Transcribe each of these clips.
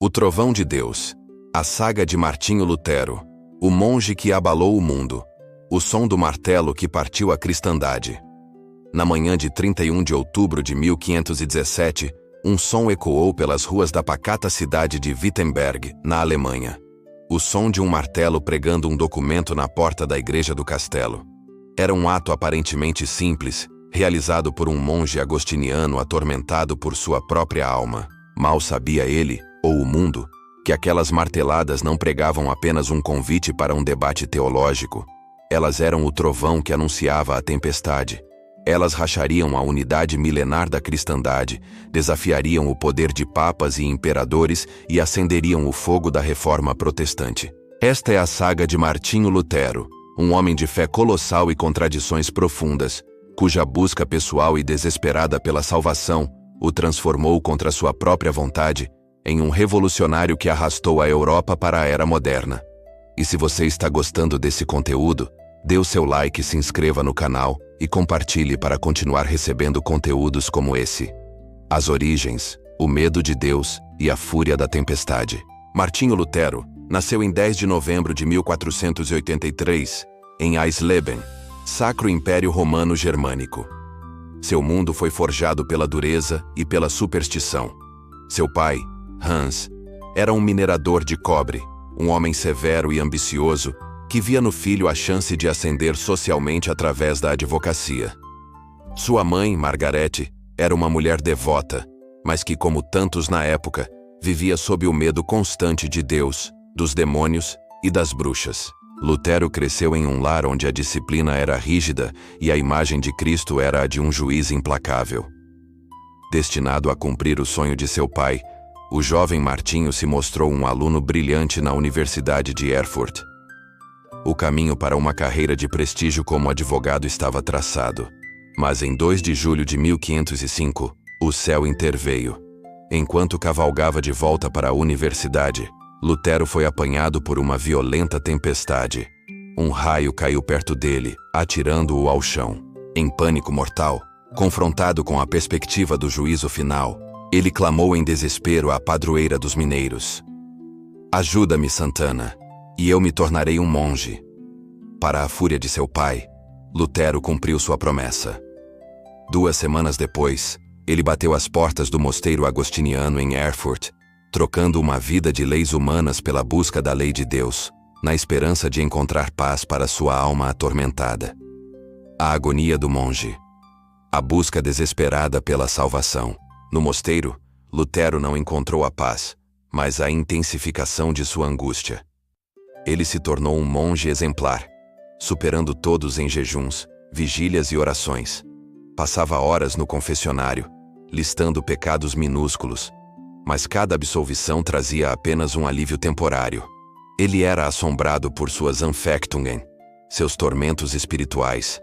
O Trovão de Deus. A saga de Martinho Lutero. O monge que abalou o mundo. O som do martelo que partiu a cristandade. Na manhã de 31 de outubro de 1517, um som ecoou pelas ruas da pacata cidade de Wittenberg, na Alemanha. O som de um martelo pregando um documento na porta da igreja do castelo. Era um ato aparentemente simples, realizado por um monge agostiniano atormentado por sua própria alma. Mal sabia ele, ou o mundo, que aquelas marteladas não pregavam apenas um convite para um debate teológico. Elas eram o trovão que anunciava a tempestade. Elas rachariam a unidade milenar da cristandade, desafiariam o poder de papas e imperadores e acenderiam o fogo da reforma protestante. Esta é a saga de Martinho Lutero, um homem de fé colossal e contradições profundas, cuja busca pessoal e desesperada pela salvação o transformou contra sua própria vontade em um revolucionário que arrastou a Europa para a era moderna. E se você está gostando desse conteúdo, dê o seu like, se inscreva no canal e compartilhe para continuar recebendo conteúdos como esse. As origens, o medo de Deus e a fúria da tempestade. Martinho Lutero nasceu em 10 de novembro de 1483, em Eisleben, Sacro Império Romano Germânico. Seu mundo foi forjado pela dureza e pela superstição. Seu pai, Hans, era um minerador de cobre, um homem severo e ambicioso que via no filho a chance de ascender socialmente através da advocacia. Sua mãe, Margarete, era uma mulher devota, mas que, como tantos na época, vivia sob o medo constante de Deus, dos demônios e das bruxas. Lutero cresceu em um lar onde a disciplina era rígida e a imagem de Cristo era a de um juiz implacável. Destinado a cumprir o sonho de seu pai, o jovem Martinho se mostrou um aluno brilhante na Universidade de Erfurt. O caminho para uma carreira de prestígio como advogado estava traçado. Mas em 2 de julho de 1505, o céu interveio. Enquanto cavalgava de volta para a universidade, Lutero foi apanhado por uma violenta tempestade. Um raio caiu perto dele, atirando-o ao chão. Em pânico mortal, confrontado com a perspectiva do juízo final, ele clamou em desespero à padroeira dos mineiros: "Ajuda-me, Santana, e eu me tornarei um monge." Para a fúria de seu pai, Lutero cumpriu sua promessa. 2 semanas depois, ele bateu às portas do mosteiro agostiniano em Erfurt, trocando uma vida de leis humanas pela busca da lei de Deus, na esperança de encontrar paz para sua alma atormentada. A agonia do monge. A busca desesperada pela salvação. No mosteiro, Lutero não encontrou a paz, mas a intensificação de sua angústia. Ele se tornou um monge exemplar, superando todos em jejuns, vigílias e orações. Passava horas no confessionário, listando pecados minúsculos, mas cada absolvição trazia apenas um alívio temporário. Ele era assombrado por suas Anfechtungen, seus tormentos espirituais.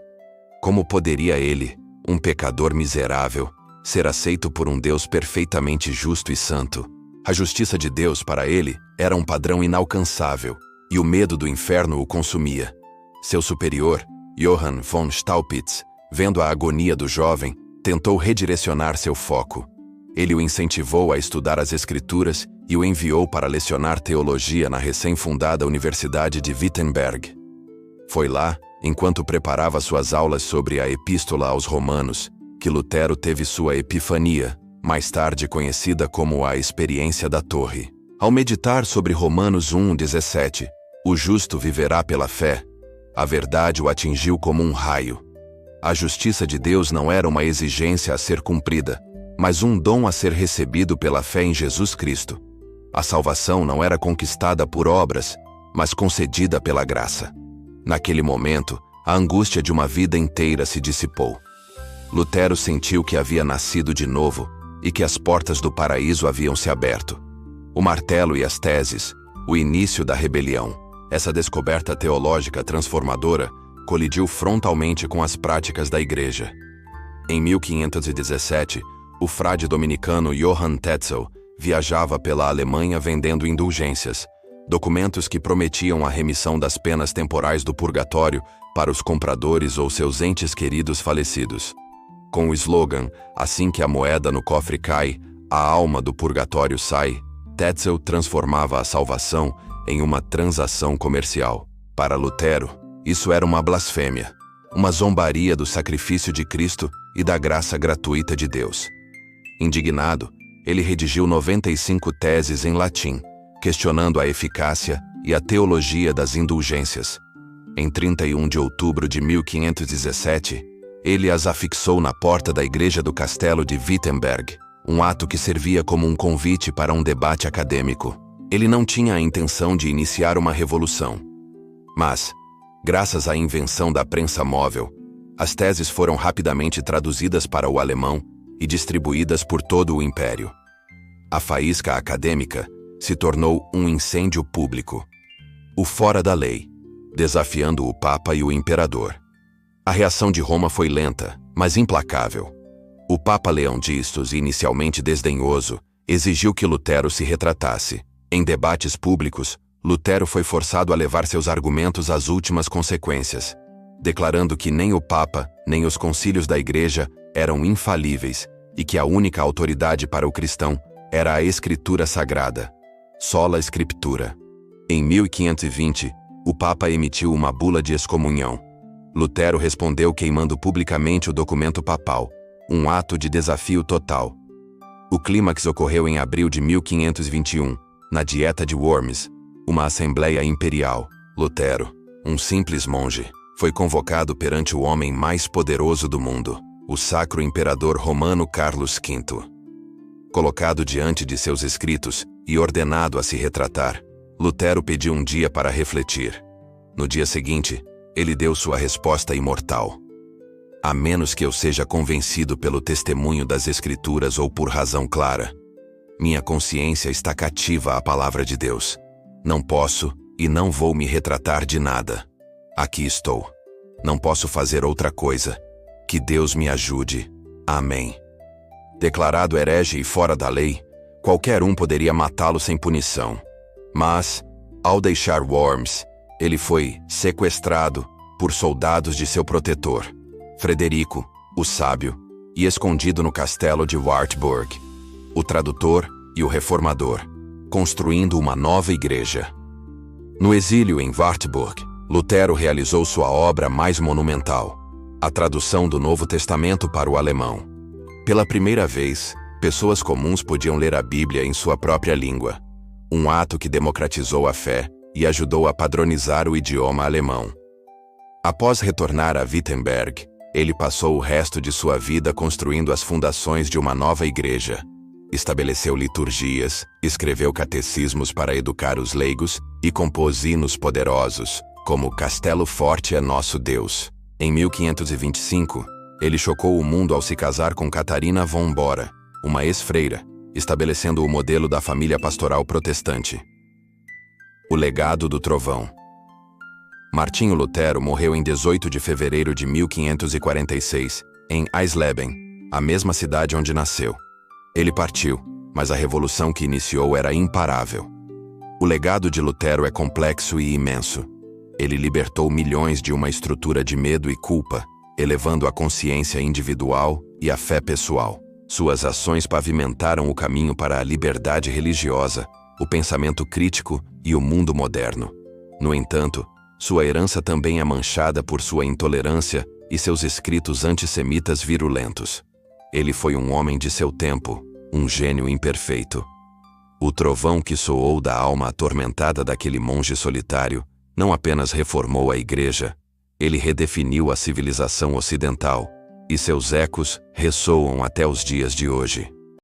Como poderia ele, um pecador miserável, ser aceito por um Deus perfeitamente justo e santo? A justiça de Deus para ele era um padrão inalcançável, e o medo do inferno o consumia. Seu superior, Johann von Staupitz, vendo a agonia do jovem, tentou redirecionar seu foco. Ele o incentivou a estudar as Escrituras e o enviou para lecionar teologia na recém-fundada Universidade de Wittenberg. Foi lá, enquanto preparava suas aulas sobre a Epístola aos Romanos, que Lutero teve sua epifania, mais tarde conhecida como a experiência da torre. Ao meditar sobre Romanos 1:17, "O justo viverá pela fé", a verdade o atingiu como um raio. A justiça de Deus não era uma exigência a ser cumprida, mas um dom a ser recebido pela fé em Jesus Cristo. A salvação não era conquistada por obras, mas concedida pela graça. Naquele momento, a angústia de uma vida inteira se dissipou. Lutero sentiu que havia nascido de novo e que as portas do paraíso haviam se aberto. O martelo e as teses, o início da rebelião. Essa descoberta teológica transformadora colidiu frontalmente com as práticas da Igreja. Em 1517, o frade dominicano Johann Tetzel viajava pela Alemanha vendendo indulgências, documentos que prometiam a remissão das penas temporais do purgatório para os compradores ou seus entes queridos falecidos. Com o slogan "Assim que a moeda no cofre cai, a alma do purgatório sai", Tetzel transformava a salvação em uma transação comercial. Para Lutero, isso era uma blasfêmia, uma zombaria do sacrifício de Cristo e da graça gratuita de Deus. Indignado, ele redigiu 95 teses em latim, questionando a eficácia e a teologia das indulgências. Em 31 de outubro de 1517, ele as afixou na porta da igreja do castelo de Wittenberg, um ato que servia como um convite para um debate acadêmico. Ele não tinha a intenção de iniciar uma revolução. Mas, graças à invenção da prensa móvel, as teses foram rapidamente traduzidas para o alemão e distribuídas por todo o império. A faísca acadêmica se tornou um incêndio público. O fora da lei, desafiando o Papa e o Imperador. A reação de Roma foi lenta, mas implacável. O Papa Leão X, inicialmente desdenhoso, exigiu que Lutero se retratasse. Em debates públicos, Lutero foi forçado a levar seus argumentos às últimas consequências, declarando que nem o Papa, nem os concílios da Igreja eram infalíveis e que a única autoridade para o cristão era a Escritura Sagrada, sola Scriptura. Em 1520, o Papa emitiu uma bula de excomunhão. Lutero respondeu queimando publicamente o documento papal, um ato de desafio total. O clímax ocorreu em abril de 1521, na Dieta de Worms, uma assembleia imperial. Lutero, um simples monge, foi convocado perante o homem mais poderoso do mundo, o Sacro Imperador Romano Carlos V. Colocado diante de seus escritos e ordenado a se retratar, Lutero pediu um dia para refletir. No dia seguinte, ele deu sua resposta imortal. A menos que eu seja convencido pelo testemunho das Escrituras ou por razão clara, minha consciência está cativa à palavra de Deus. Não posso e não vou me retratar de nada. Aqui estou. Não posso fazer outra coisa. Que Deus me ajude. Amém. Declarado herege e fora da lei, qualquer um poderia matá-lo sem punição. Mas, ao deixar Worms, ele foi sequestrado por soldados de seu protetor, Frederico, o Sábio, e escondido no castelo de Wartburg, o tradutor e o reformador, construindo uma nova igreja. No exílio em Wartburg, Lutero realizou sua obra mais monumental, a tradução do Novo Testamento para o alemão. Pela primeira vez, pessoas comuns podiam ler a Bíblia em sua própria língua, um ato que democratizou a fé e ajudou a padronizar o idioma alemão. Após retornar a Wittenberg, ele passou o resto de sua vida construindo as fundações de uma nova igreja. Estabeleceu liturgias, escreveu catecismos para educar os leigos e compôs hinos poderosos, como Castelo Forte é Nosso Deus. Em 1525, ele chocou o mundo ao se casar com Catarina von Bora, uma ex-freira, estabelecendo o modelo da família pastoral protestante. O legado do trovão. Martinho Lutero morreu em 18 de fevereiro de 1546, em Eisleben, a mesma cidade onde nasceu. Ele partiu, mas a revolução que iniciou era imparável. O legado de Lutero é complexo e imenso. Ele libertou milhões de uma estrutura de medo e culpa, elevando a consciência individual e a fé pessoal. Suas ações pavimentaram o caminho para a liberdade religiosa, o pensamento crítico e o mundo moderno. No entanto, sua herança também é manchada por sua intolerância e seus escritos antissemitas virulentos. Ele foi um homem de seu tempo, um gênio imperfeito. O trovão que soou da alma atormentada daquele monge solitário não apenas reformou a igreja, ele redefiniu a civilização ocidental, e seus ecos ressoam até os dias de hoje.